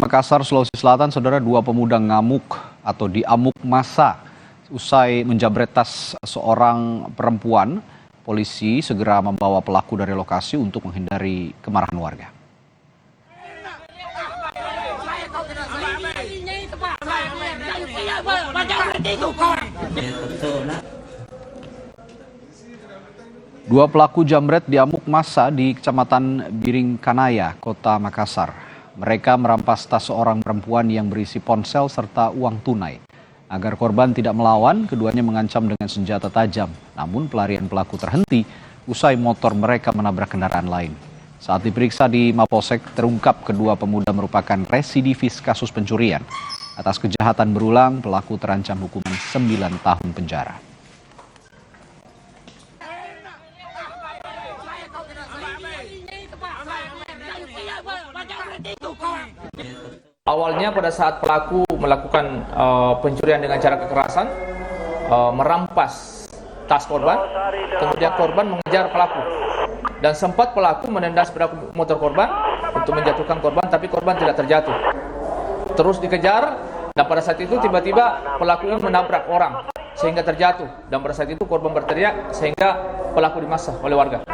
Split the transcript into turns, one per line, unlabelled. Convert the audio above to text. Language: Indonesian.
Makassar, Sulawesi Selatan, saudara, dua pemuda ngamuk atau diamuk massa usai menjabret tas seorang perempuan. Polisi segera membawa pelaku dari lokasi untuk menghindari kemarahan warga. Dua pelaku jambret diamuk massa di Kecamatan Biringkanaya, Kota Makassar. Mereka merampas tas seorang perempuan yang berisi ponsel serta uang tunai. Agar korban tidak melawan, keduanya mengancam dengan senjata tajam. Namun pelarian pelaku terhenti usai motor mereka menabrak kendaraan lain. Saat diperiksa di Mapolsek, terungkap kedua pemuda merupakan residivis kasus pencurian. Atas kejahatan berulang, pelaku terancam hukuman 9 tahun penjara.
Awalnya pada saat pelaku melakukan pencurian dengan cara kekerasan, merampas tas korban, kemudian korban mengejar pelaku. Dan sempat pelaku menendang sepeda motor korban untuk menjatuhkan korban, tapi korban tidak terjatuh. Terus dikejar, dan pada saat itu tiba-tiba pelaku ini menabrak orang sehingga terjatuh. Dan pada saat itu korban berteriak sehingga pelaku dimassa oleh warga.